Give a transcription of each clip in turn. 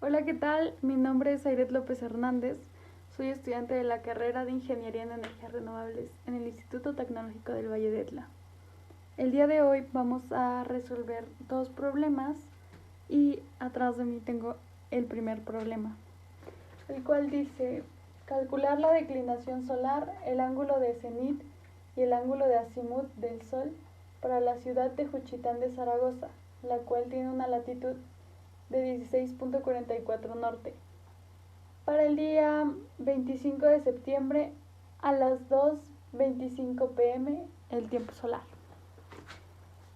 Hola, ¿qué tal? Mi nombre es Airet López Hernández. Soy estudiante de la carrera de Ingeniería en Energías Renovables en el Instituto Tecnológico del Valle de Etla. El día de hoy vamos a resolver dos problemas y atrás de mí tengo el primer problema, el cual dice: calcular la declinación solar, el ángulo de cenit y el ángulo de azimut del Sol para la ciudad de Juchitán de Zaragoza, la cual tiene una latitud de 16.44 norte, para el día 25 de septiembre a las 2:25 pm el tiempo solar.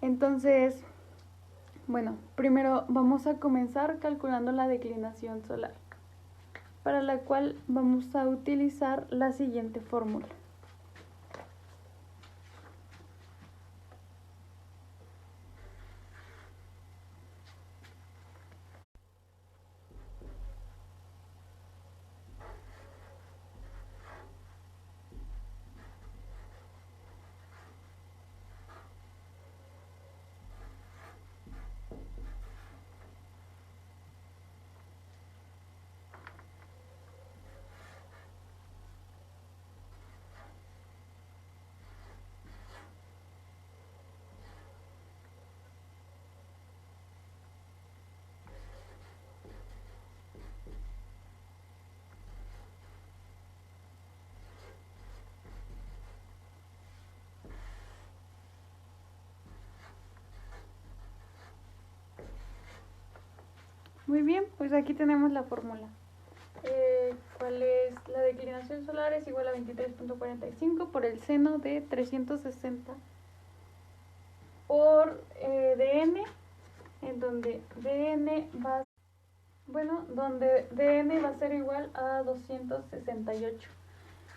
Entonces, bueno, primero vamos a comenzar calculando la declinación solar, para la cual vamos a utilizar la siguiente fórmula. Muy bien, pues aquí tenemos la fórmula. ¿Cuál es? La declinación solar es igual a 23.45 por el seno de 360 por dn, en donde dn va a ser igual a 268.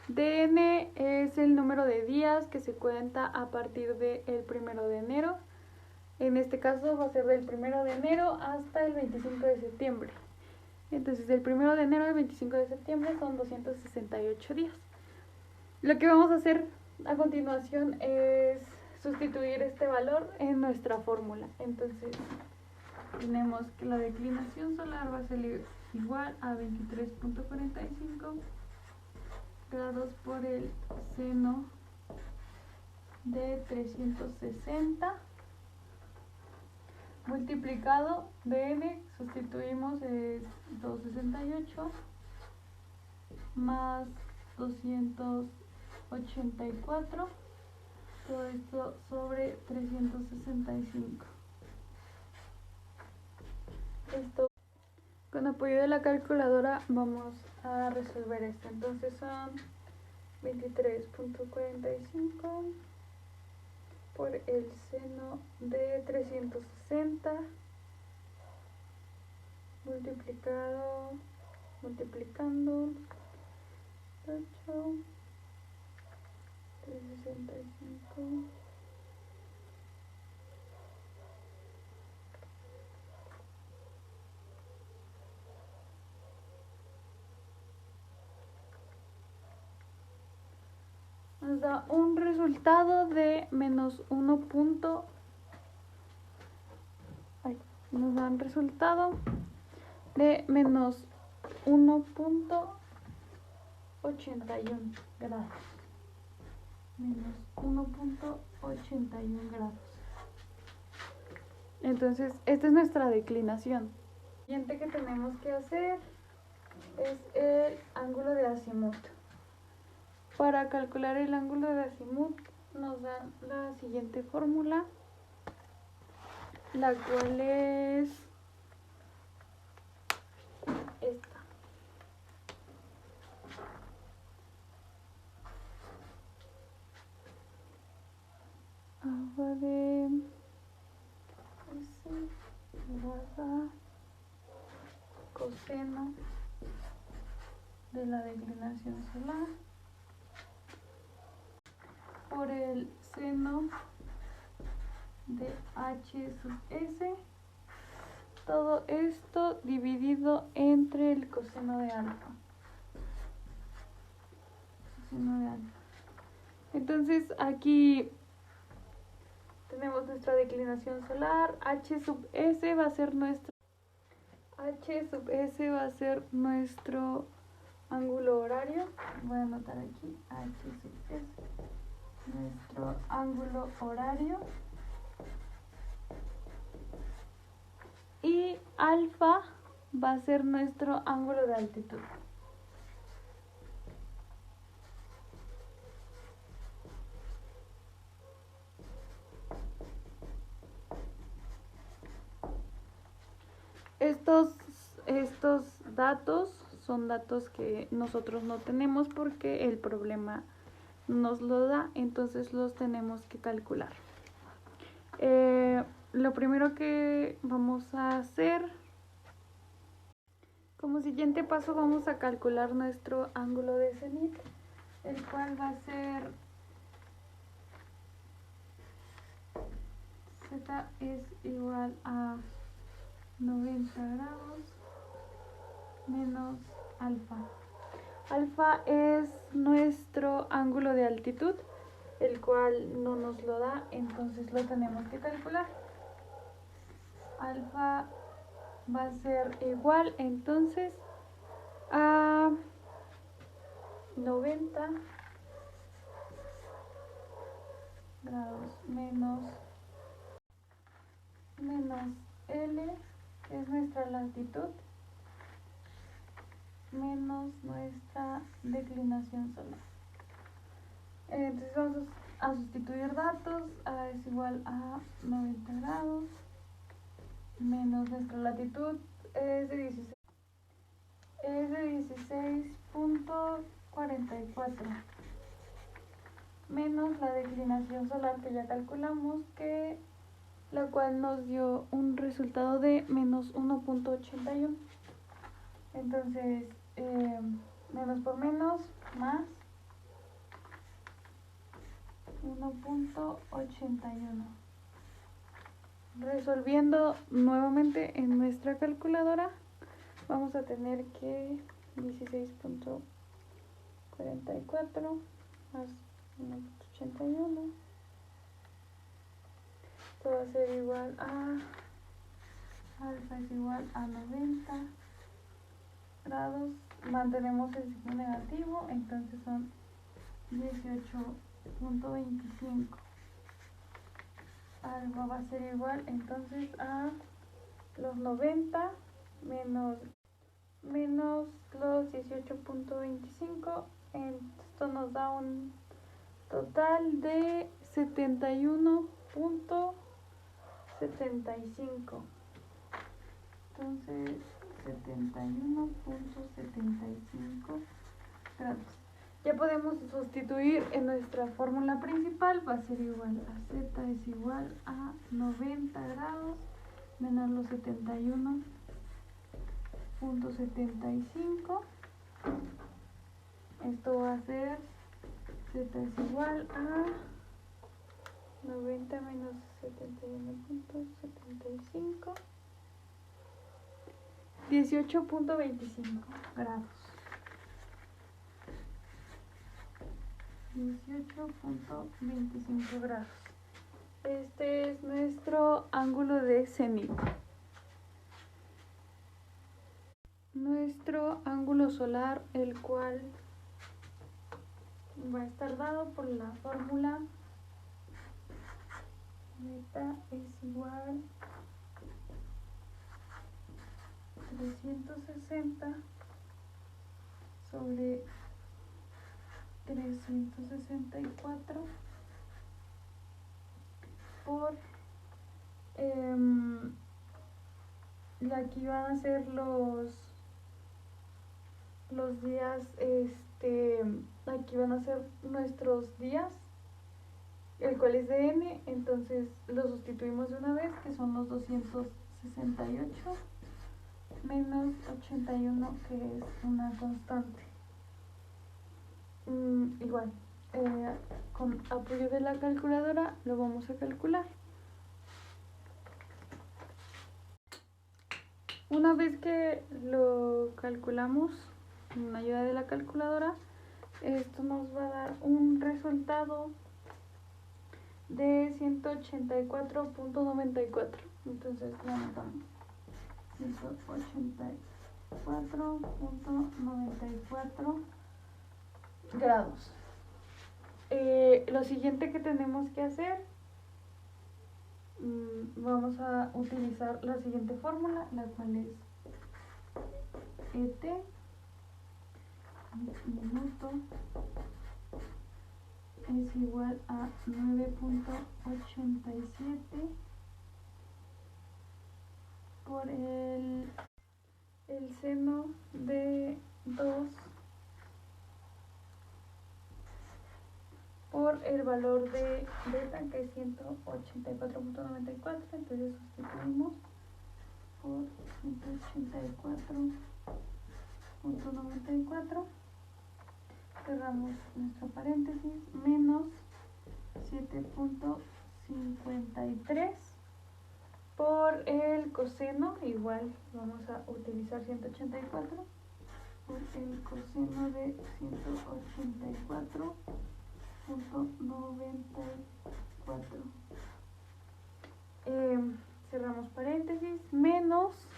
dn es el número de días que se cuenta a partir del 1 de enero. En este caso va a ser del 1 de enero hasta el 25 de septiembre. Entonces, del 1 de enero al 25 de septiembre son 268 días. Lo que vamos a hacer a continuación es sustituir este valor en nuestra fórmula. Entonces, tenemos que la declinación solar va a salir igual a 23.45 grados por el seno de 360 multiplicado dn, sustituimos, es 268 más 284, todo esto sobre 365. Esto, con apoyo de la calculadora, vamos a resolver esto. Entonces son 23.45 por el seno de 360 multiplicando 8, 365 nos da un resultado de menos 1. Nos da un resultado de menos 1.81 grados. Menos 1.81 grados. Entonces, esta es nuestra declinación. Lo siguiente que tenemos que hacer es el ángulo de azimut. Para calcular el ángulo de azimut nos dan la siguiente fórmula, la cual es esta. Agua de S elevada coseno de la declinación solar por el seno de H sub S, todo esto dividido entre el coseno de alfa. Entonces aquí tenemos nuestra declinación solar, H sub S va a ser nuestra H sub S va a ser nuestro ángulo horario. Voy a anotar aquí H sub S, nuestro ángulo horario. Y alfa va a ser nuestro ángulo de altitud. Estos datos son datos que nosotros no tenemos porque el problema nos lo da, entonces los tenemos que calcular. Lo primero que vamos a hacer, como siguiente paso, vamos a calcular nuestro ángulo de cenit, el cual va a ser Z es igual a 90 grados menos alfa. Alfa es nuestro ángulo de altitud, el cual no nos lo da, entonces lo tenemos que calcular. Alfa va a ser igual entonces a 90 grados menos L, que es nuestra latitud, menos nuestra declinación solar. Entonces vamos a sustituir datos. A es igual a 90 grados menos nuestra latitud es de 16.44 menos la declinación solar que ya calculamos, que la cual nos dio un resultado de menos 1.81. Entonces menos por menos más 1.81. Resolviendo nuevamente en nuestra calculadora, vamos a tener que 16.44 más 1.81. Esto va a ser igual a alfa es igual a 90 grados. Mantenemos el signo negativo, entonces son 18.25. Alfa va a ser igual entonces a los 90 menos los 18.25. Esto nos da un total de 71.75. Entonces 71.75 grados. Ya podemos sustituir en nuestra fórmula principal. Va a ser igual a Z es igual a 90 grados menos los 71.75. Esto va a ser Z es igual a 90 menos 71.75, 18.25 grados. 18.25 grados. Este es nuestro ángulo de cenit. Nuestro ángulo solar, el cual va a estar dado por la fórmula beta es igual a 360 sobre 364 por aquí van a ser los días, aquí van a ser nuestros días, el cual es de n, entonces lo sustituimos de una vez, que son los 268 menos 81, que es una constante. Igual, con apoyo de la calculadora lo vamos a calcular. Una vez que lo calculamos con ayuda de la calculadora, esto nos va a dar un resultado de 184.94. Entonces lo anotamos. 184.94 grados. Lo siguiente que tenemos que hacer, vamos a utilizar la siguiente fórmula, la cual es ET minuto es igual a 9.87 por el seno de 2 por el valor de beta, que es 184.94, entonces sustituimos por 184.94, cerramos nuestro paréntesis, menos 7.53 por el coseno, igual vamos a utilizar 184 por el coseno de 184.94. Cerramos paréntesis, menos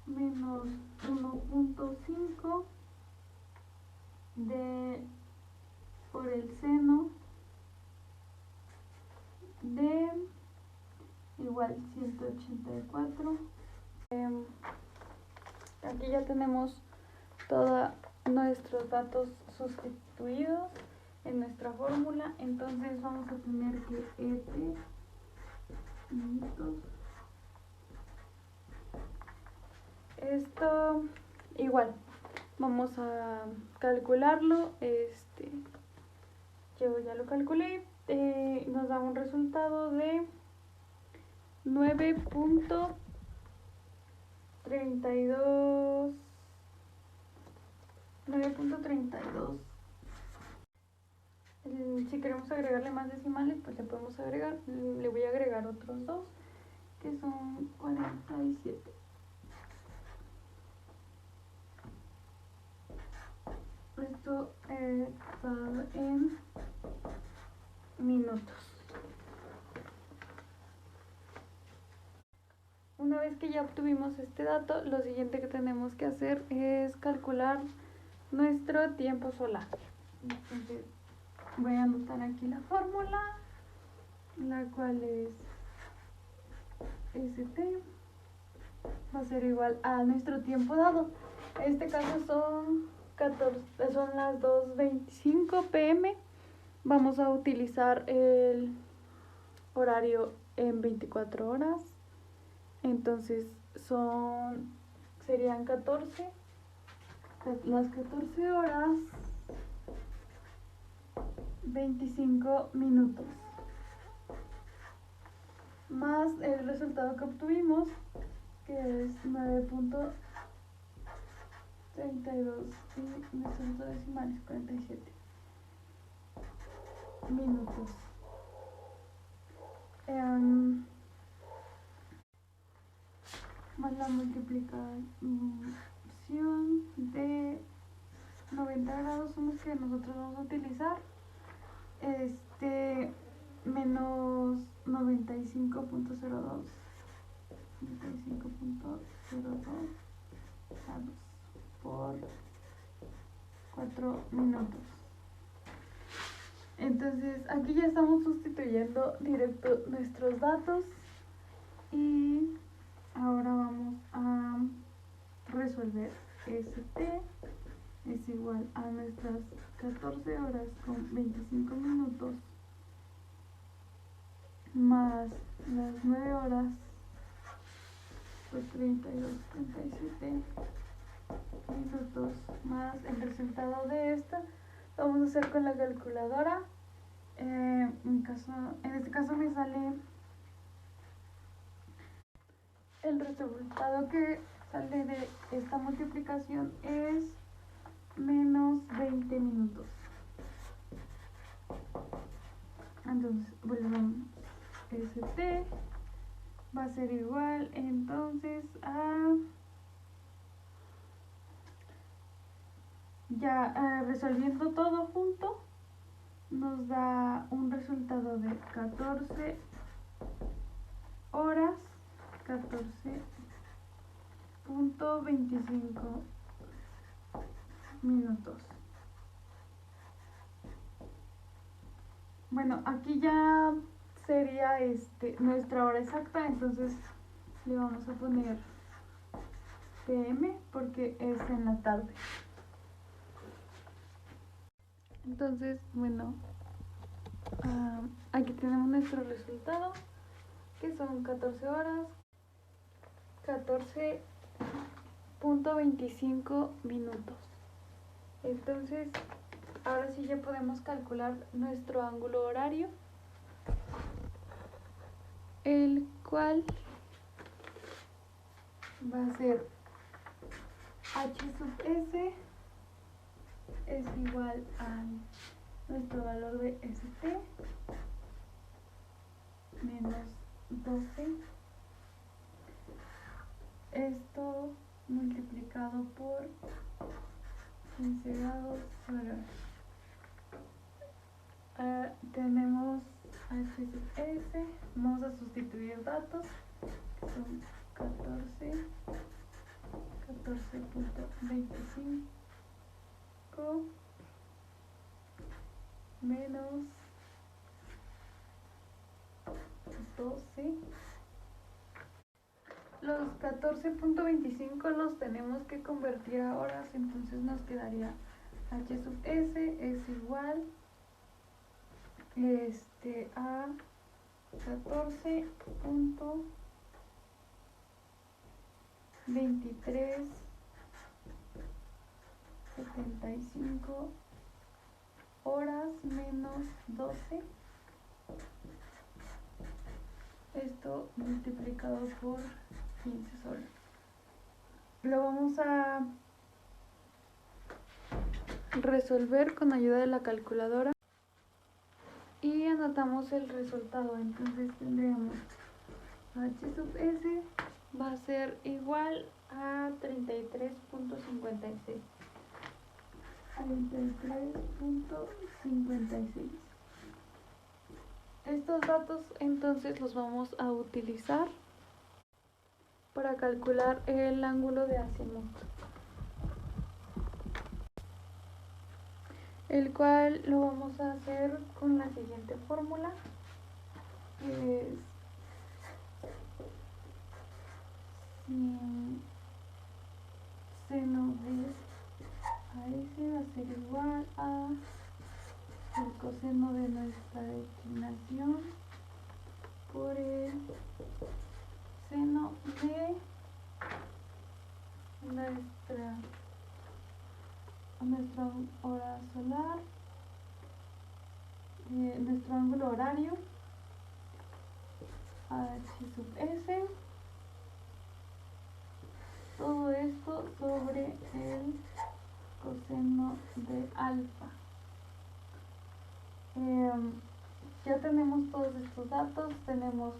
1.5 por el seno de igual 184. Aquí ya tenemos todos nuestros datos sustituidos en nuestra fórmula, entonces vamos a tener que ET minutos, esto igual vamos a calcularlo, yo ya lo calculé, nos da un resultado de 9.32. Si queremos agregarle más decimales, pues le podemos agregar, le voy a agregar otros dos, que son 47. Esto está en minutos. Una vez que ya obtuvimos este dato, lo siguiente que tenemos que hacer es calcular nuestro tiempo solar. Entonces, voy a anotar aquí la fórmula, la cual es ST va a ser igual a nuestro tiempo dado. En este caso son las 2:25 p.m. Vamos a utilizar el horario en 24 horas. Entonces serían las 14 horas 25 minutos más el resultado que obtuvimos, que es 9.32 y nuestros decimales 47 minutos. Más la multiplicación de 90 grados son los que nosotros vamos a utilizar, menos 95.02 grados por 4 minutos. Entonces aquí ya estamos sustituyendo directo nuestros datos y ahora vamos a resolver. ST es igual a nuestras 14 horas con 25 minutos más las 9 horas pues 37 minutos más el resultado de esta. Lo vamos a hacer con la calculadora. En este caso me sale el resultado que sale de esta multiplicación es menos 20 minutos. Entonces volvemos. ST va a ser igual entonces a resolviendo todo junto nos da un resultado de 14 horas 14 14.25 minutos. Bueno, aquí ya sería nuestra hora exacta, entonces le vamos a poner PM porque es en la tarde. Entonces, bueno, aquí tenemos nuestro resultado, que son 14 horas, 14.25 minutos. Entonces, ahora sí ya podemos calcular nuestro ángulo horario, el cual va a ser H sub S es igual a nuestro valor de ST menos 12. Esto multiplicado por 15 grados sobre hora. Tenemos H sub S, vamos a sustituir datos, que son 14.25 menos 12. Los 14.25 los tenemos que convertir a horas, entonces nos quedaría H sub S es igual a 14.2375 horas menos 12. Esto multiplicado por 15 soles. Lo vamos a resolver con ayuda de la calculadora y anotamos el resultado. Entonces tendríamos H sub S va a ser igual a 33.56. 33.56. Estos datos entonces los vamos a utilizar para calcular el ángulo de azimut, el cual lo vamos a hacer con la siguiente fórmula, que es seno de AS va a ser igual a el coseno de nuestra declinación por el seno de nuestra hora solar, nuestro ángulo horario, H sub S, todo esto sobre el coseno de alfa. Ya tenemos todos estos datos, tenemos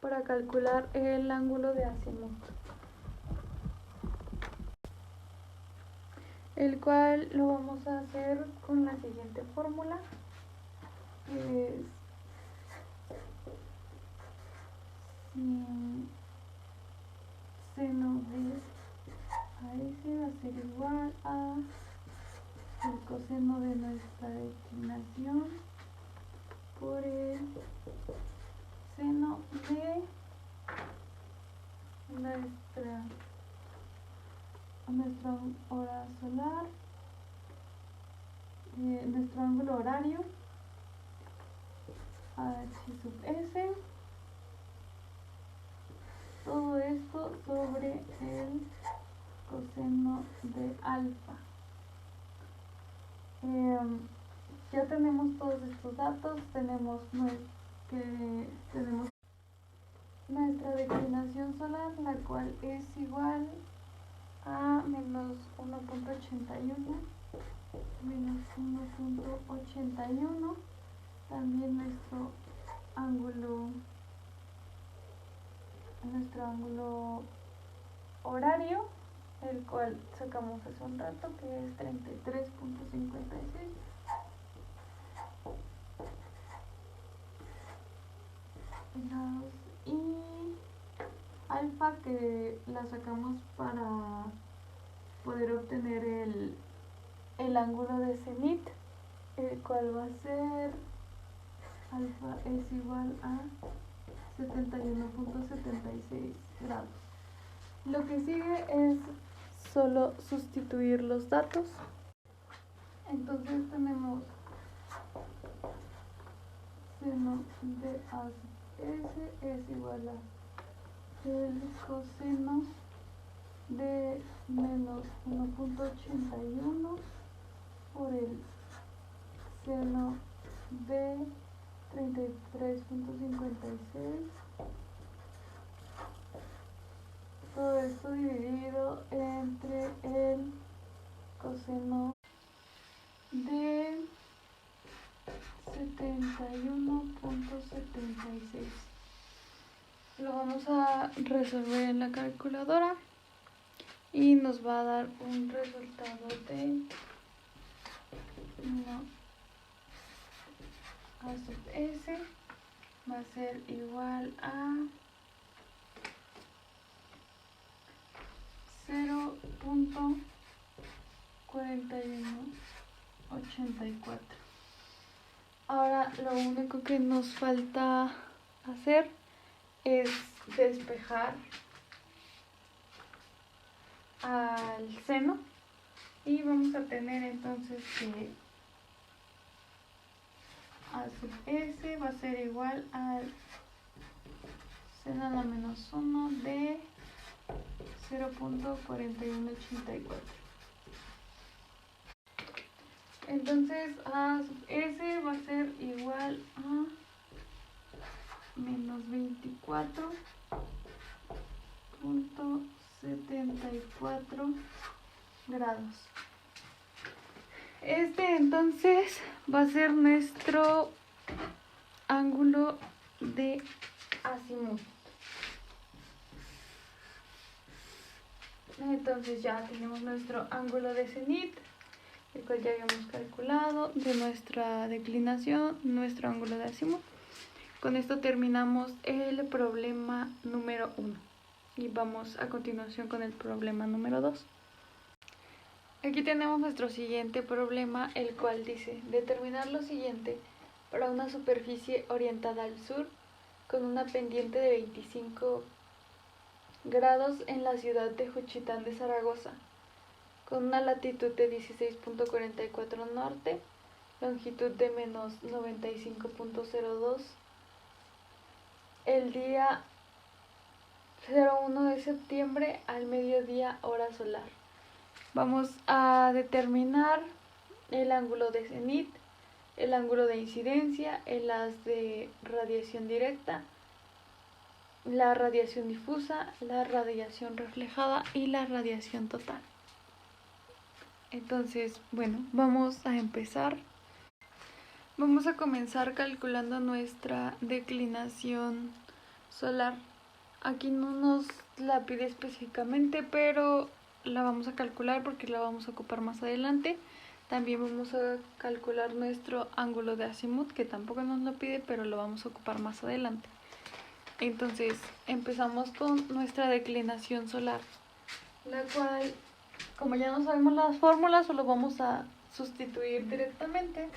para calcular el ángulo de azimut, el cual lo vamos a hacer con la siguiente fórmula, que es seno de AS va a ser igual a el coseno de nuestra declinación por el seno de nuestra hora solar, nuestro ángulo horario, H sub S, todo esto sobre el coseno de alfa. Ya tenemos todos estos datos, tenemos nuestra declinación solar, la cual es igual a menos 1.81, también nuestro ángulo horario, el cual sacamos hace un rato, que es 33.56. Y alfa que la sacamos para poder obtener el ángulo de cenit, el cual va a ser alfa es igual a 71.76 grados. Lo que sigue es solo sustituir los datos. Entonces tenemos seno de A sub S es igual a el coseno de menos 1.81 por el seno de 33.56. Todo esto dividido entre el coseno de 71.76. Lo vamos a resolver en la calculadora y nos va a dar un resultado de A sub S va a ser igual a 0.4184. Ahora lo único que nos falta hacer es despejar al seno y vamos a tener entonces que A sub S va a ser igual al seno a la menos 1 de 0.4184. Entonces A sub S va a ser igual a menos 24.74 grados. Este entonces va a ser nuestro ángulo de azimut. Entonces ya tenemos nuestro ángulo de cenit, el cual ya habíamos calculado, de nuestra declinación, nuestro ángulo de azimut. Con esto terminamos el problema número 1 y vamos a continuación con el problema número 2. Aquí tenemos nuestro siguiente problema, el cual dice determinar lo siguiente para una superficie orientada al sur con una pendiente de 25 grados en la ciudad de Juchitán de Zaragoza, con una latitud de 16.44 norte, longitud de menos 95.02, el día 01 de septiembre al mediodía hora solar. Vamos a determinar el ángulo de cenit, el ángulo de incidencia, el haz de radiación directa, la radiación difusa, la radiación reflejada y la radiación total. Entonces, bueno, vamos a empezar. Vamos a comenzar calculando nuestra declinación solar. Aquí no nos la pide específicamente, pero la vamos a calcular porque la vamos a ocupar más adelante. También vamos a calcular nuestro ángulo de azimut, que tampoco nos lo pide, pero lo vamos a ocupar más adelante. Entonces empezamos con nuestra declinación solar, la cual, como ya no sabemos las fórmulas, solo vamos a sustituir directamente.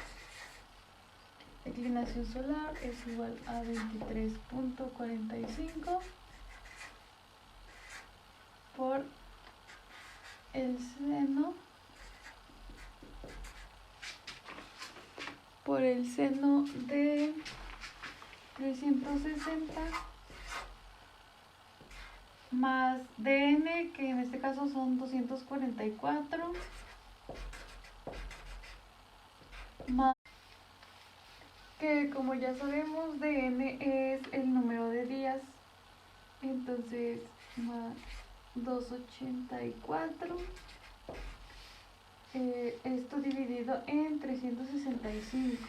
Declinación solar es igual a 23.45 por el seno de 360 más dn, que en este caso son 244, más que, como ya sabemos, dn es el número de días, entonces más 284, esto dividido en 365.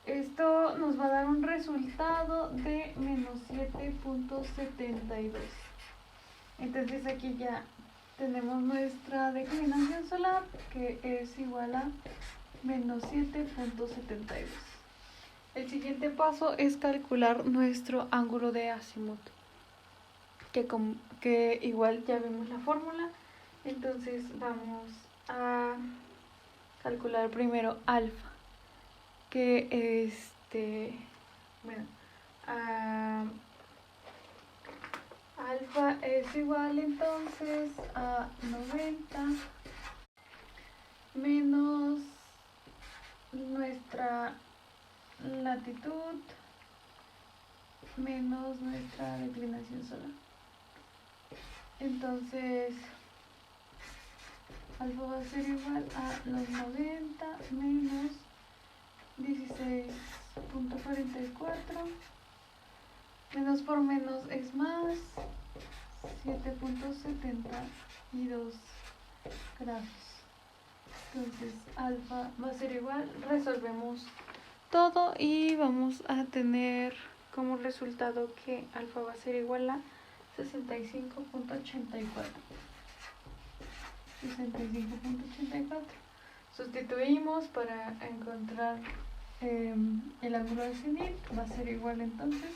Esto nos va a dar un resultado de menos 7.72. Entonces aquí ya tenemos nuestra declinación solar, que es igual a menos 7.72. El siguiente paso es calcular nuestro ángulo de azimut, que igual ya vimos la fórmula. Entonces vamos a calcular primero alfa, que alfa es igual entonces a 90 menos nuestra latitud menos nuestra declinación solar. Entonces alfa va a ser igual a los 90 menos 16.44, menos por menos es más, 7.72 grados. Entonces alfa va a ser igual, resolvemos todo y vamos a tener como resultado que alfa va a ser igual a 65.84. Sustituimos para encontrar el ángulo de cenit. Va a ser igual entonces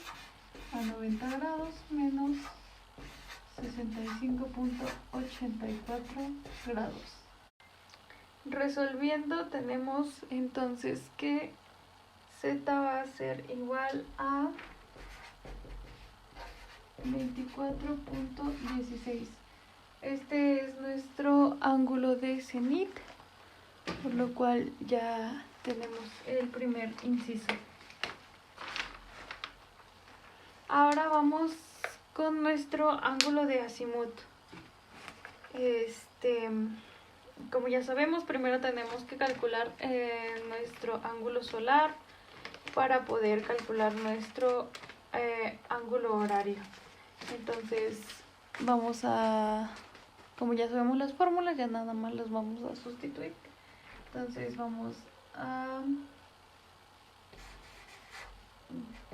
a 90 grados menos 65.84 grados. Resolviendo tenemos entonces que z va a ser igual a 24.16. Este es nuestro ángulo de cenit, por lo cual ya tenemos el primer inciso. Ahora vamos con nuestro ángulo de azimut. Como ya sabemos, primero tenemos que calcular nuestro ángulo solar para poder calcular nuestro ángulo horario. Entonces vamos a, como ya sabemos las fórmulas, ya nada más las vamos a sustituir. Entonces vamos a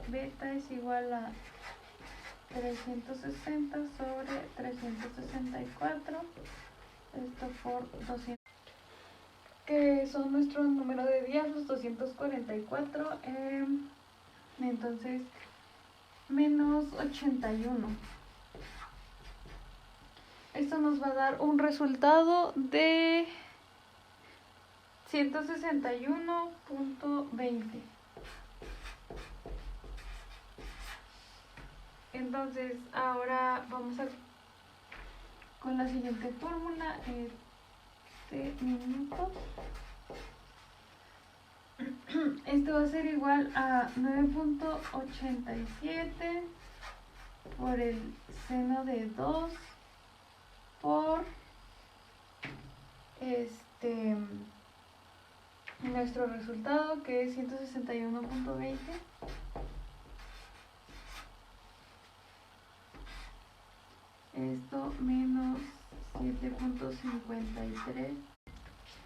beta es igual a 360 sobre 364, esto por 200, que son nuestro número de días, los 244, entonces menos 81. Esto nos va a dar un resultado de 161.20. Entonces ahora vamos a con la siguiente fórmula minutos. Esto va a ser igual a 9.87 por el seno de 2 por nuestro resultado, que es 161.20. Esto menos 7.53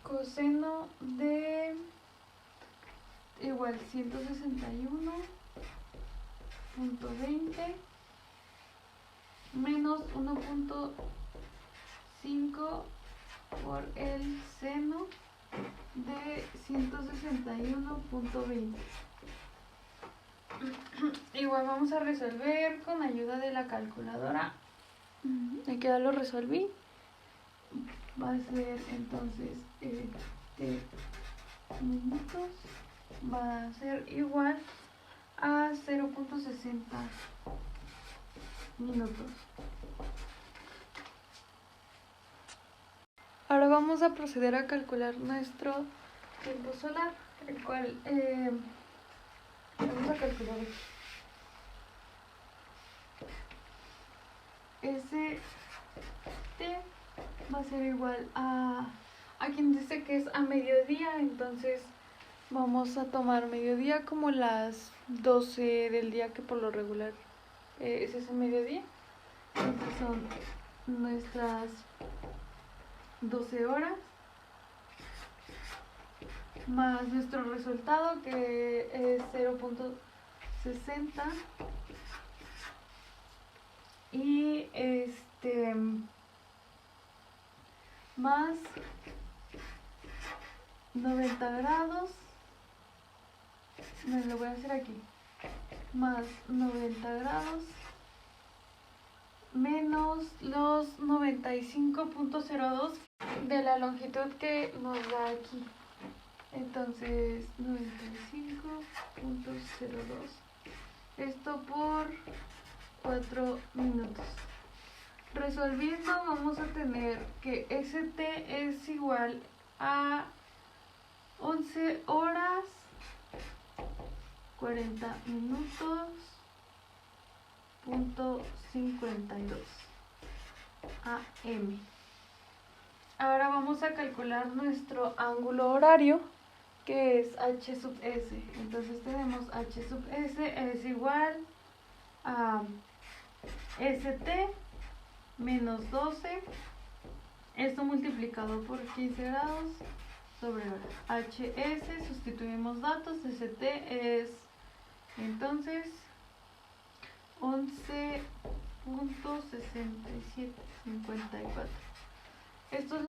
coseno de igual 161.20 menos 1.5 por el seno de 161.20. Igual vamos a resolver con ayuda de la calculadora. Aquí ya lo resolví. Va a ser entonces minutos va a ser igual a 0.60 minutos. Ahora vamos a proceder a calcular nuestro tiempo solar, el cual vamos a calcular ese t va a ser igual a quien dice que es a mediodía, entonces vamos a tomar mediodía como las 12 del día, que por lo regular es ese mediodía. Entonces son nuestras 12 horas más nuestro resultado, que es 0.60, y más 90 grados me lo voy a hacer aquí, más 90 grados menos los 95.02 de la longitud que nos da aquí. Entonces 95.02, esto por 4 minutos. Resolviendo vamos a tener que ST es igual a 11 horas 40 minutos .52 AM. Ahora vamos a calcular nuestro ángulo horario, que es H sub S. Entonces tenemos H sub S es igual a ST menos 12, esto multiplicado por 15 grados sobre hora. HS, sustituimos datos, ST es entonces 11.6754. Esto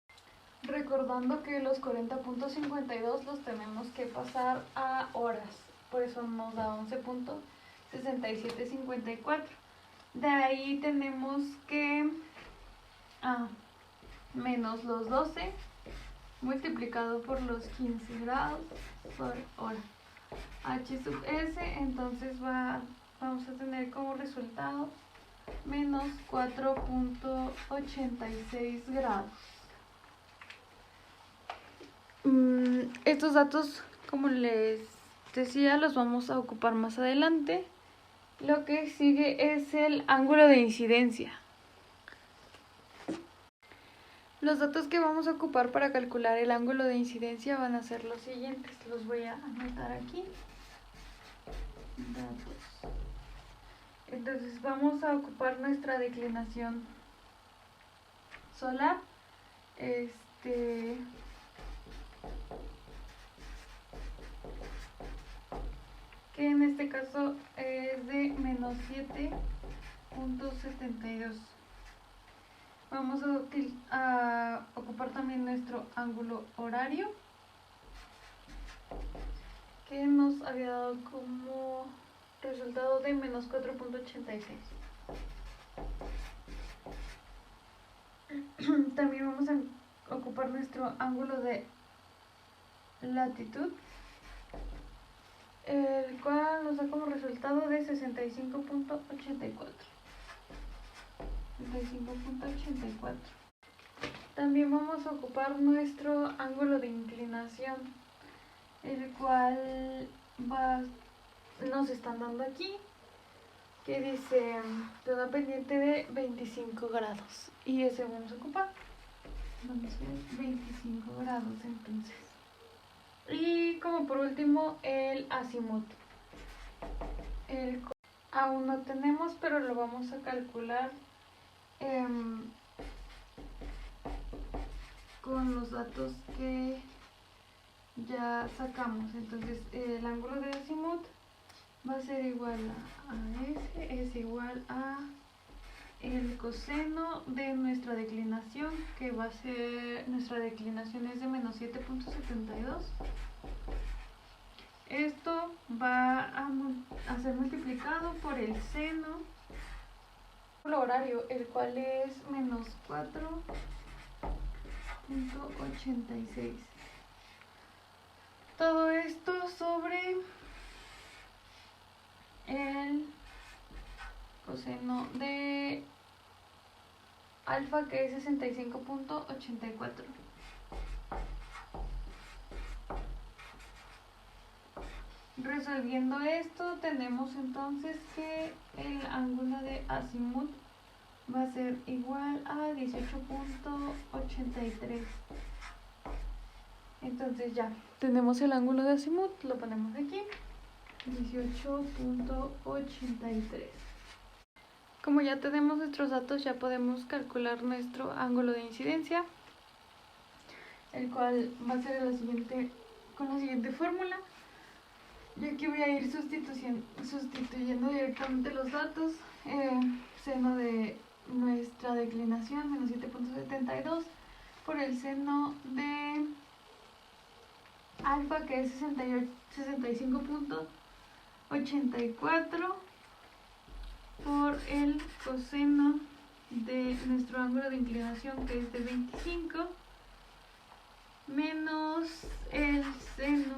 recordando que los 40.52 los tenemos que pasar a horas, por eso nos da 11.6754. De ahí tenemos que menos los 12 multiplicado por los 15 grados sobre hora. H sub S, entonces vamos a tener como resultado menos 4.86 grados. Estos datos, como les decía, los vamos a ocupar más adelante. Lo que sigue es el ángulo de incidencia. Los datos que vamos a ocupar para calcular el ángulo de incidencia van a ser los siguientes. Los voy a anotar aquí. Datos. Entonces vamos a ocupar nuestra declinación solar. Que en este caso es de menos 7.72. Vamos a ocupar también nuestro ángulo horario, que nos había dado como resultado de menos 4.86. También vamos a ocupar nuestro ángulo de latitud, el cual nos da como resultado de 65.84. También vamos a ocupar nuestro ángulo de inclinación, el cual nos están dando aquí, que dice toda pendiente de 25 grados, y ese vamos a ocupar. Vamos a ver 25 grados entonces. Y como por último el azimut, aún no tenemos, pero lo vamos a calcular con los datos que ya sacamos. Entonces el ángulo de azimut va a ser igual a S, es igual a el coseno de nuestra declinación, que va a ser, nuestra declinación es de menos 7.72. Esto va a ser multiplicado por el seno horario, el cual es menos 4.86. Todo esto sobre el coseno de alfa, que es 65.84. Resolviendo esto, tenemos entonces que el ángulo de azimut va a ser igual a 18.83. Entonces ya tenemos el ángulo de azimut, lo ponemos aquí, 18.83. Como ya tenemos nuestros datos, ya podemos calcular nuestro ángulo de incidencia, el cual va a ser con la siguiente fórmula. Yo aquí voy a ir sustituyendo directamente los datos. Seno de nuestra declinación, menos 7.72, por el seno de alfa, que es 65.84 por el coseno de nuestro ángulo de inclinación, que es de 25, menos el seno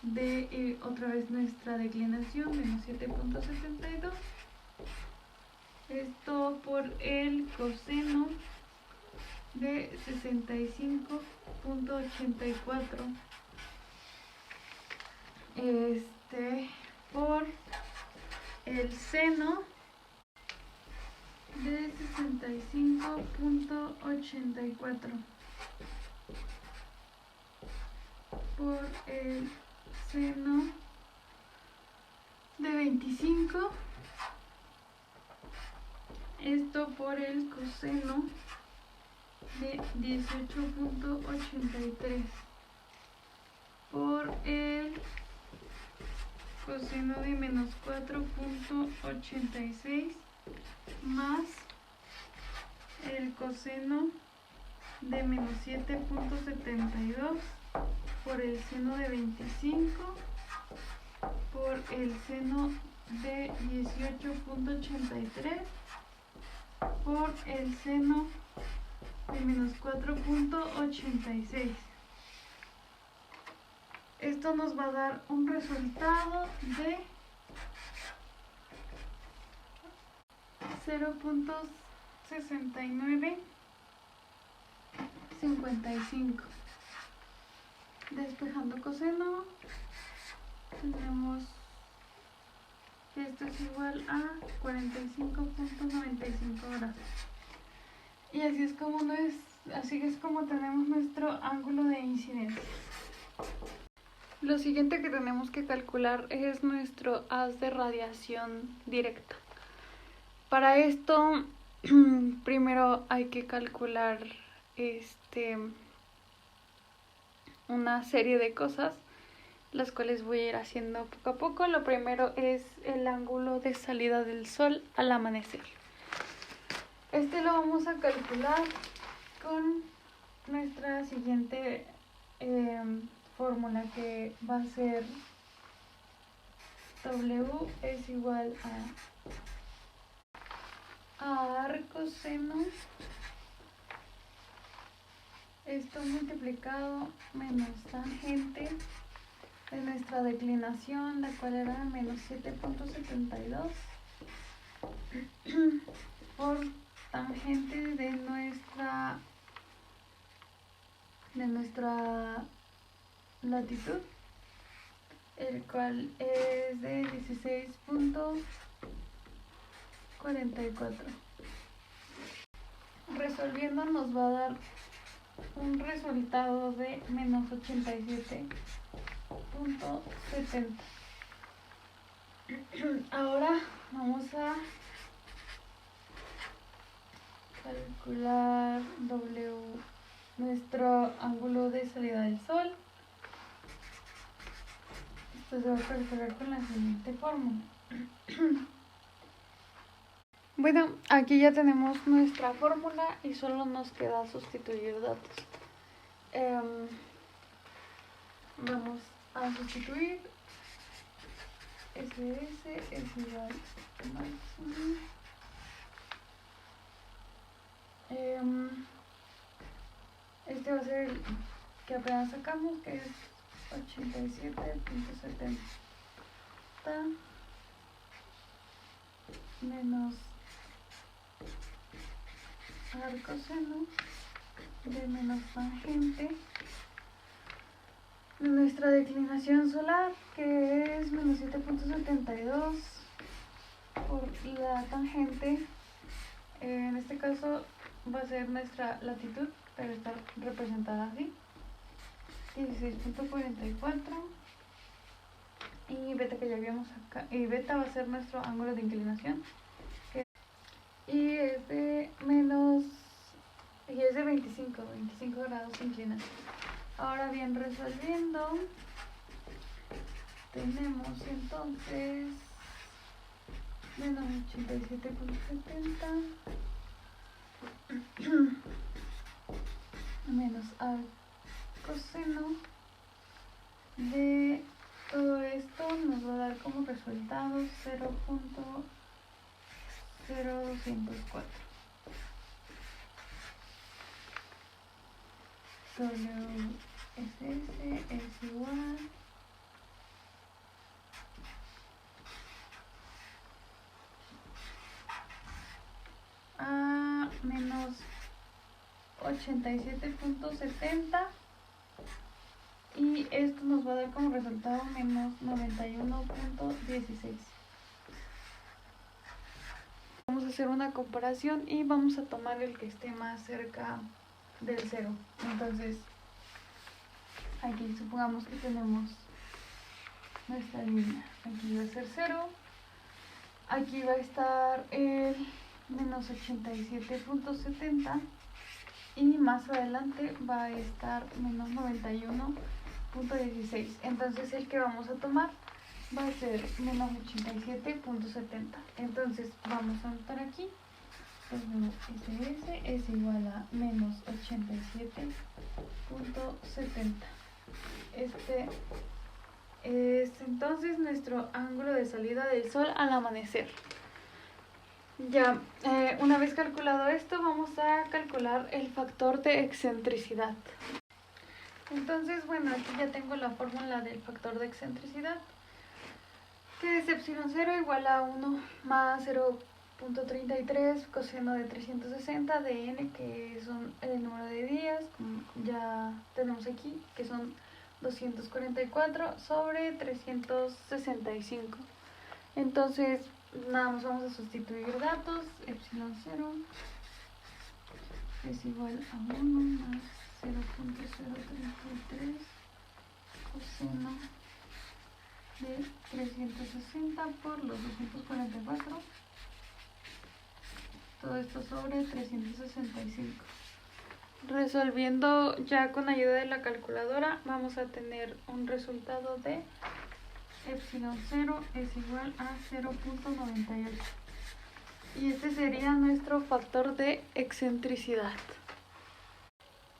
de otra vez nuestra declinación, menos 7.72. Esto por el coseno de 65.84 por el seno de 65.84 por el seno de 25. Esto por el coseno de 18.83 por el coseno de menos 4.86 más el coseno de menos 7.72 por el seno de 25 por el seno de 18.83 por el seno de menos 4.86. Esto nos va a dar un resultado de 0.6955. Despejando coseno, tenemos que esto es igual a 45.95 grados. Y así es como tenemos nuestro ángulo de incidencia. Lo siguiente que tenemos que calcular es nuestro haz de radiación directa. Para esto, primero hay que calcular una serie de cosas, las cuales voy a ir haciendo poco a poco. Lo primero es el ángulo de salida del sol al amanecer. Lo vamos a calcular con nuestra siguiente fórmula, que va a ser W es igual a arcoseno, esto multiplicado menos tangente de nuestra declinación, la cual era menos 7.72 por tangente de nuestra latitud, el cual es de 16.44. Resolviendo nos va a dar un resultado de menos 87.70. Ahora vamos a calcular W, nuestro ángulo de salida del sol. Esto se va a calcular con la siguiente fórmula. Bueno, aquí ya tenemos nuestra fórmula y solo nos queda sustituir datos. Vamos a sustituir. SS es igual a máximo. Este va a ser el que apenas sacamos, que es 87.70 menos arcoseno de menos tangente de nuestra declinación solar, que es menos 7.72 por la tangente. En este caso va a ser nuestra latitud, pero está representada así, 16.44, y beta, que ya vimos acá, y beta va a ser nuestro ángulo de inclinación, y es de 25 grados de inclinación. Ahora bien, resolviendo, tenemos entonces menos 87.70 menos al coseno de todo esto nos va a dar como resultado 0.0204. WSS es igual a menos 87.70 y esto nos va a dar como resultado menos 91.16. Vamos a hacer una comparación y vamos a tomar el que esté más cerca del 0. Entonces, aquí supongamos que tenemos nuestra línea. Aquí va a ser 0. Aquí va a estar el menos 87.70 y más adelante va a estar menos 91.16. Entonces el que vamos a tomar va a ser menos 87.70. Entonces vamos a anotar aquí. SS es igual a menos 87.70. Este es entonces nuestro ángulo de salida del sol al amanecer. Ya, una vez calculado esto, vamos a calcular el factor de excentricidad. Entonces, bueno, aquí ya tengo la fórmula del factor de excentricidad, que es epsilon 0 igual a 1 más 0.33 coseno de 360 de n, que son el número de días, como ya tenemos aquí, que son 244 sobre 365. Entonces, nada más vamos a sustituir datos. Epsilon 0 es igual a 1 más 0.033 coseno de 360 por los 244. Todo esto sobre 365. Resolviendo ya con ayuda de la calculadora, vamos a tener un resultado de epsilon 0 es igual a 0.98. Y este sería nuestro factor de excentricidad.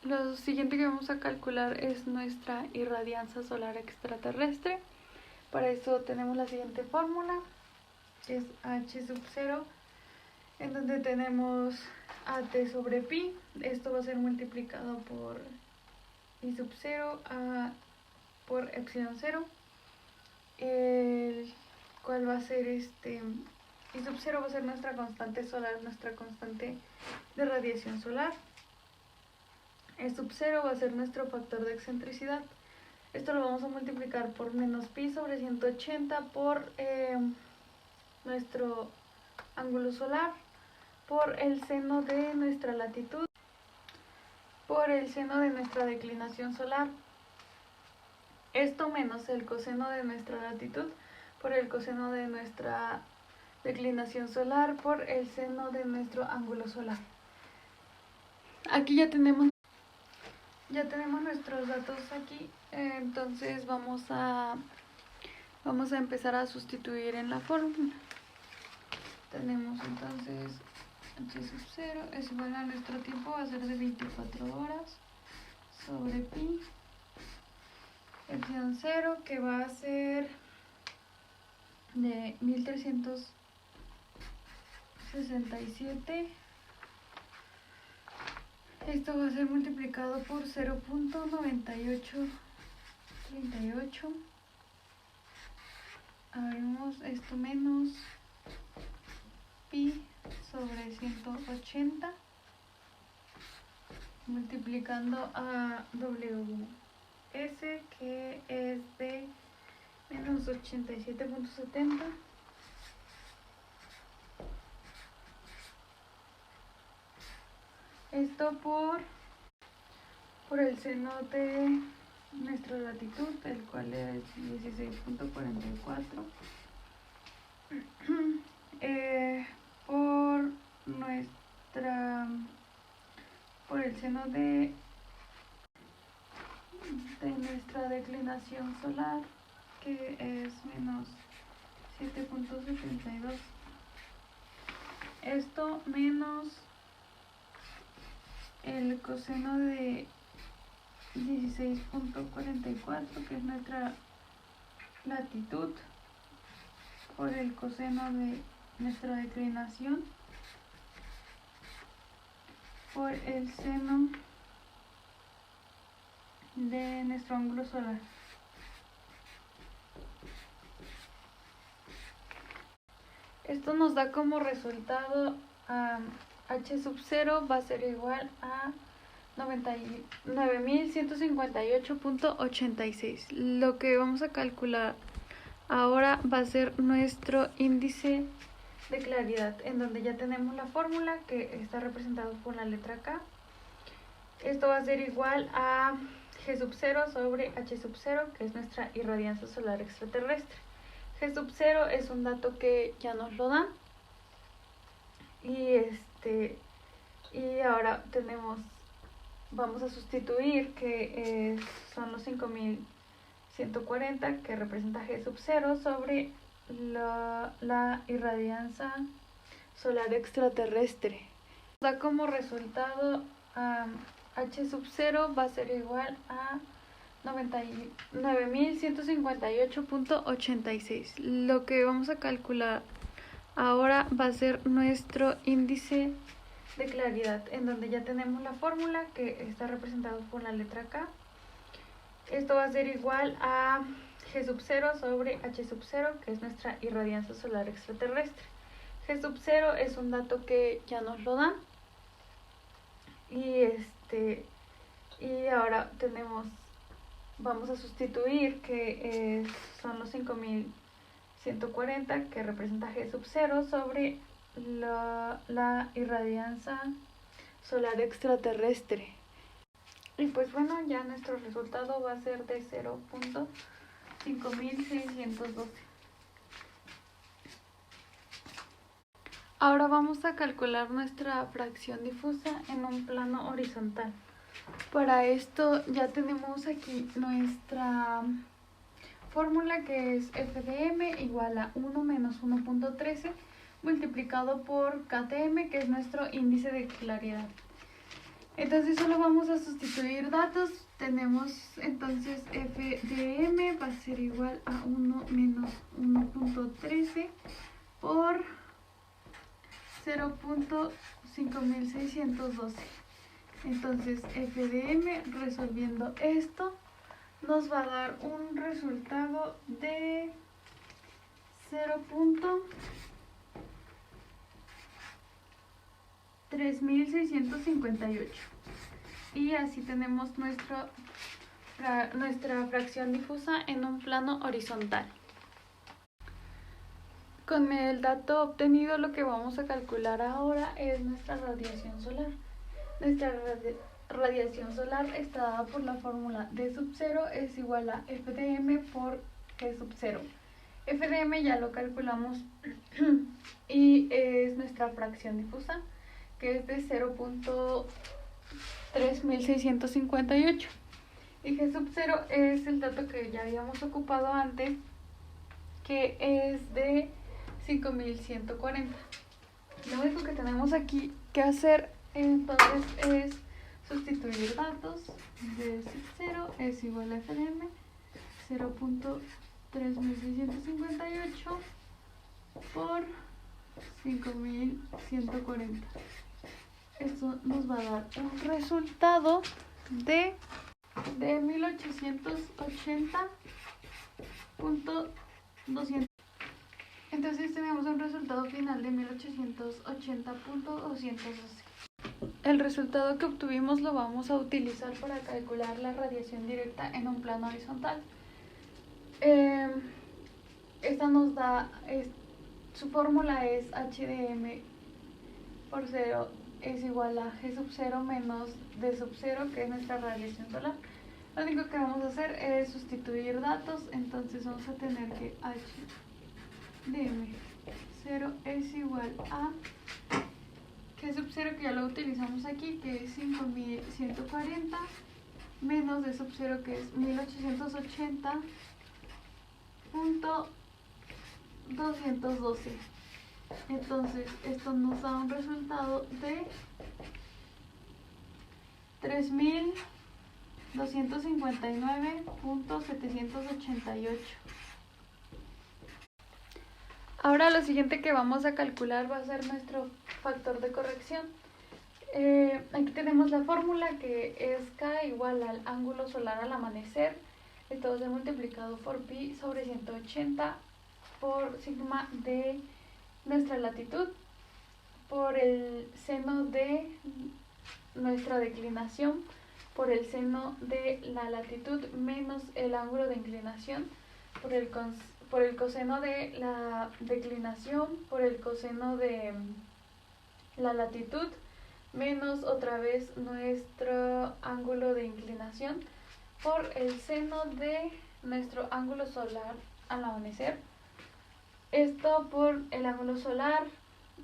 Lo siguiente que vamos a calcular es nuestra irradianza solar extraterrestre. Para eso tenemos la siguiente fórmula, que es H sub 0, en donde tenemos AT sobre pi. Esto va a ser multiplicado por I sub 0 por epsilon 0, el cual va a ser I sub 0 va a ser nuestra constante solar, nuestra constante de radiación solar. E sub 0 va a ser nuestro factor de excentricidad. Esto lo vamos a multiplicar por menos pi sobre 180 por nuestro ángulo solar, por el seno de nuestra latitud, por el seno de nuestra declinación solar. Esto menos el coseno de nuestra latitud por el coseno de nuestra declinación solar por el seno de nuestro ángulo solar. Aquí ya tenemos nuestros datos aquí, entonces vamos a empezar a sustituir en la fórmula. Tenemos entonces H sub 0 es igual a nuestro tiempo, va a ser de 24 horas sobre pi, epsilon 0 que va a ser de 1367. Esto va a ser multiplicado por 0.9838. Haremos esto menos pi sobre 180 multiplicando a WS, que es de menos 87.70. Esto por el seno de nuestra latitud, el cual es 16.44. Por el seno de nuestra declinación solar, que es menos 7.72. Esto menos el coseno de 16.44, que es nuestra latitud, por el coseno de nuestra declinación por el seno de nuestro ángulo solar. Esto nos da como resultado H sub 0 va a ser igual a 99.158.86. Lo que vamos a calcular ahora va a ser nuestro índice de claridad, en donde ya tenemos la fórmula que está representada por la letra K. Esto va a ser igual a G sub 0 sobre H sub 0, que es nuestra irradiancia solar extraterrestre. G sub 0 es un dato que ya nos lo dan. Y ahora vamos a sustituir que son los 5140, que representa G sub 0 sobre la irradiancia solar extraterrestre. Da como resultado H sub 0 va a ser igual a 99.158.86. Lo que vamos a calcular ahora va a ser nuestro índice de claridad, en donde ya tenemos la fórmula que está representada por la letra K. Esto va a ser igual a G sub 0 sobre H sub 0, que es nuestra irradiancia solar extraterrestre. G sub 0 es un dato que ya nos lo dan. Y ahora vamos a sustituir que son los 5140, que representa G sub 0 sobre la irradiancia solar extraterrestre. Y pues bueno, ya nuestro resultado va a ser de 0.5612. Ahora vamos a calcular nuestra fracción difusa en un plano horizontal. Para esto ya tenemos aquí nuestra fórmula, que es f de m igual a 1 menos 1.13 multiplicado por KTM, que es nuestro índice de claridad. Entonces solo vamos a sustituir datos. Tenemos entonces f de m va a ser igual a 1 menos 1.13 por 0.5612. Entonces f de m, resolviendo esto, nos va a dar un resultado de 0.3658. Y así tenemos nuestra fracción difusa en un plano horizontal. Con el dato obtenido, lo que vamos a calcular ahora es nuestra radiación solar. Nuestra radiación solar está dada por la fórmula D sub 0 es igual a F de M por G sub 0. F de M ya lo calculamos y es nuestra fracción difusa, que es de 0.3658. Y G sub 0 es el dato que ya habíamos ocupado antes, que es de 5140. Lo único que tenemos aquí que hacer entonces es sustituir datos. De 0 es igual a F de M, 0.3658 por 5140. Esto nos va a dar un resultado de 1880.200. Entonces tenemos un resultado final de 1880.212. El resultado que obtuvimos lo vamos a utilizar para calcular la radiación directa en un plano horizontal. Esta nos da, su fórmula es H de M por 0 es igual a G sub 0 menos D sub 0, que es nuestra radiación solar. Lo único que vamos a hacer es sustituir datos. Entonces vamos a tener que H de M 0 es igual a G sub 0, que ya lo utilizamos aquí, que es 5140, menos D sub 0, que es 1880.212. Entonces esto nos da un resultado de 3000 259.788. Ahora lo siguiente que vamos a calcular va a ser nuestro factor de corrección. Aquí tenemos la fórmula que es K igual al ángulo solar al amanecer. Esto va a ser multiplicado por pi sobre 180 por sigma de nuestra latitud por el seno de nuestra declinación por el seno de la latitud menos el ángulo de inclinación por el coseno de la declinación por el coseno de la latitud menos otra vez nuestro ángulo de inclinación por el seno de nuestro ángulo solar al amanecer. Esto por el ángulo solar,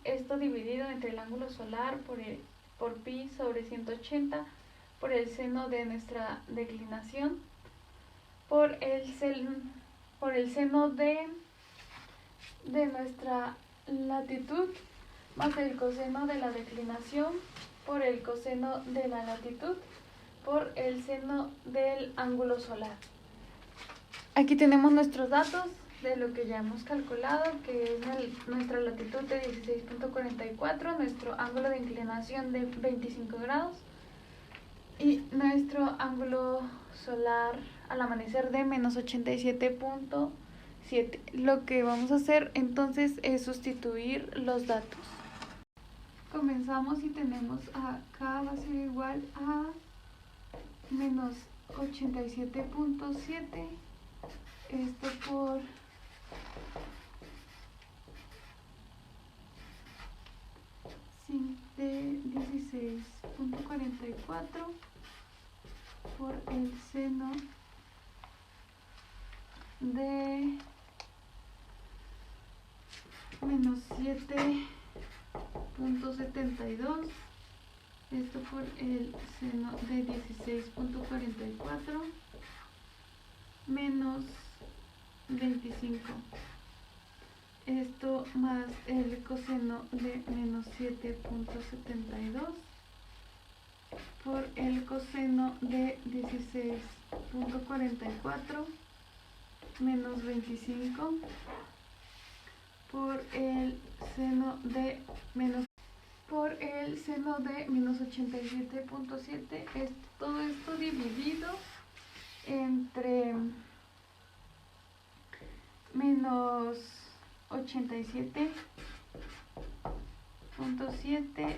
esto dividido entre el ángulo solar por pi sobre 180 por el seno de nuestra declinación por el seno de nuestra latitud más el coseno de la declinación por el coseno de la latitud por el seno del ángulo solar. Aquí tenemos nuestros datos de lo que ya hemos calculado, que es nuestra latitud de 16.44, nuestro ángulo de inclinación de 25 grados y nuestro ángulo solar al amanecer de menos 87.7. Lo que vamos a hacer entonces es sustituir los datos. Comenzamos y tenemos acá va a ser igual a menos 87.7, esto por de 16.44 por el seno de menos 7.72, esto por el seno de 16.44 menos 25, esto más el coseno de menos 7.72 por el coseno de 16.44 menos 25 por el seno de menos 87.7, todo esto dividido entre menos 87.7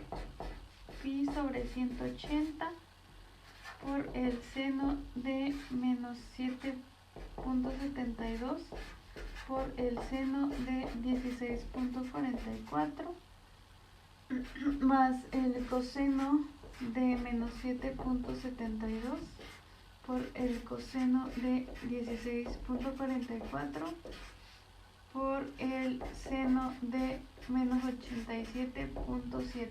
pi sobre 180 por el seno de menos 7.72 por el seno de 16.44 más el coseno de menos 7.72 por el coseno de 16.44 por el seno de menos 87.7.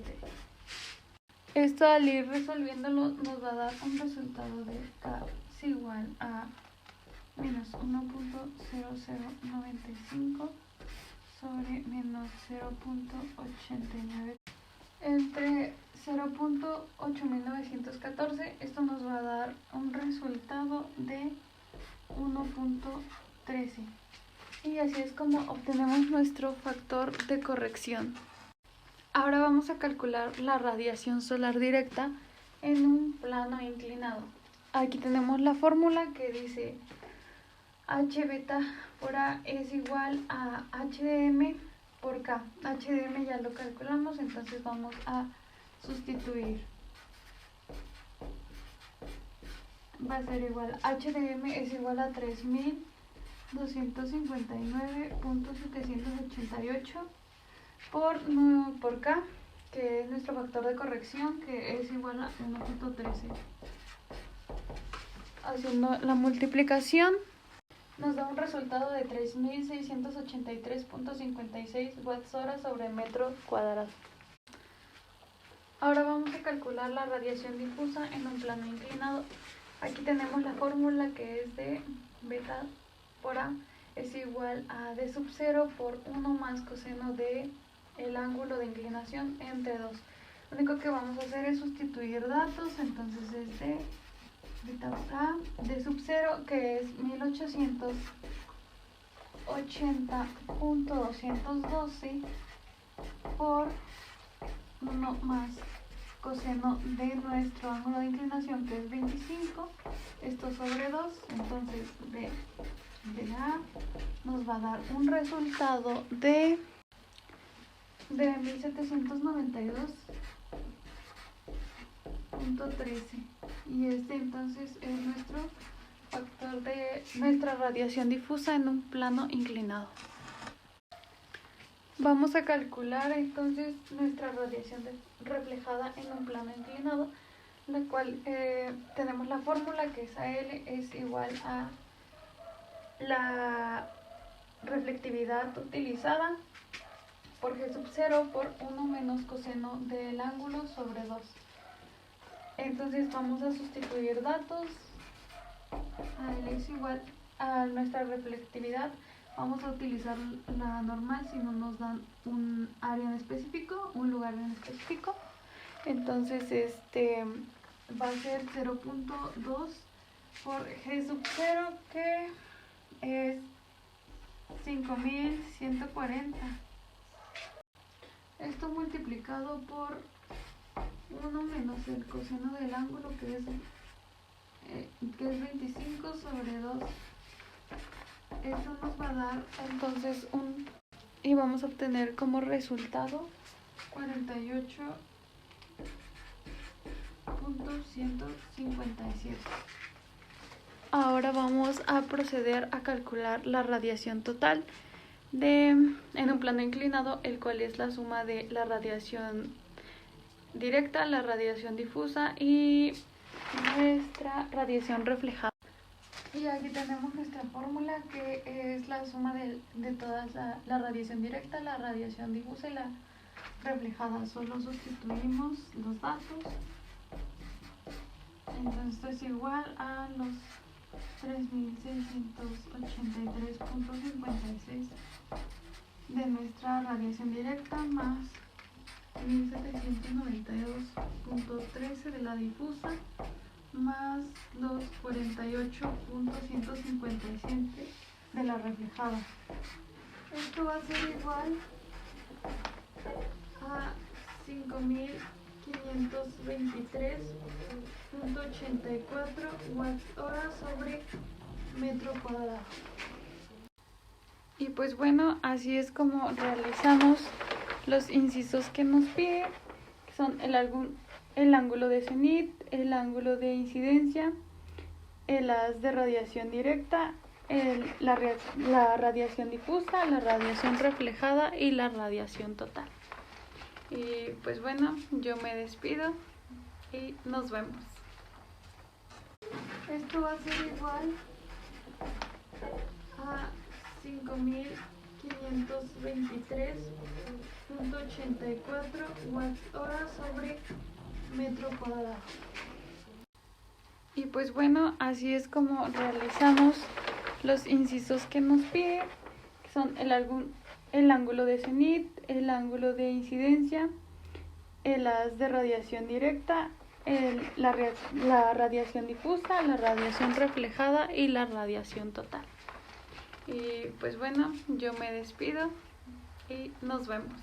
Esto al ir resolviéndolo nos va a dar un resultado de K es igual a menos 1.0095 sobre menos 0.89 entre 0.8914. Esto nos va a dar un resultado de 1.13 y así es como obtenemos nuestro factor de corrección. Ahora vamos a calcular la radiación solar directa en un plano inclinado. Aquí tenemos la fórmula que dice H beta por A es igual a H de M por K. H de M ya lo calculamos, entonces vamos a sustituir. Va a ser igual, H de M es igual a 3259.788 por K, que es nuestro factor de corrección, que es igual a 1.13. Haciendo la multiplicación nos da un resultado de 3683.56 watts-hora sobre metro cuadrado. Ahora vamos a calcular la radiación difusa en un plano inclinado. Aquí tenemos la fórmula que es de beta por A es igual a D sub 0 por 1 más coseno de el ángulo de inclinación entre 2. Lo único que vamos a hacer es sustituir datos, entonces es de de sub-0, que es 1880.212 por 1 más coseno de nuestro ángulo de inclinación, que es 25, esto sobre 2, entonces de A nos va a dar un resultado de 1792.13, y este entonces es nuestro factor de nuestra radiación difusa en un plano inclinado. Vamos a calcular entonces nuestra radiación reflejada en un plano inclinado, la cual tenemos la fórmula, que es AL es igual a la reflectividad utilizada por G sub 0 por 1 menos coseno del ángulo sobre 2. Entonces vamos a sustituir datos. AL es igual a nuestra reflectividad. Vamos a utilizar la normal si no nos dan un área en específico, un lugar en específico. Entonces va a ser 0.2 por G sub 0, que es 5140. Esto multiplicado por 1 menos el coseno del ángulo, que es 25 sobre 2. Eso nos va a dar entonces y vamos a obtener como resultado 48.157. Ahora vamos a proceder a calcular la radiación total en un plano inclinado, el cual es la suma de la radiación directa, la radiación difusa y nuestra radiación reflejada. Y aquí tenemos nuestra fórmula, que es la suma de todas la radiación directa, la radiación difusa y la reflejada. Solo sustituimos los datos. Entonces esto es igual a los 3683.56 de nuestra radiación directa más 1792.13 de la difusa más los 48.157 de la reflejada. Esto va a ser igual a 5523.84 Wh sobre metro cuadrado. Y pues bueno, así es como realizamos los incisos que nos pide, que son el ángulo de cenit, el ángulo de incidencia, el haz de radiación directa, la radiación difusa, la radiación reflejada y la radiación total. Y pues bueno, yo me despido y nos vemos. Esto va a ser igual a 5523.84 Wh sobre metro cuadrado. Y pues bueno, así es como realizamos los incisos que nos pide, que son el ángulo de cenit, el ángulo de incidencia, el haz de radiación directa, la radiación difusa, la radiación reflejada y la radiación total. Y pues bueno, yo me despido y nos vemos.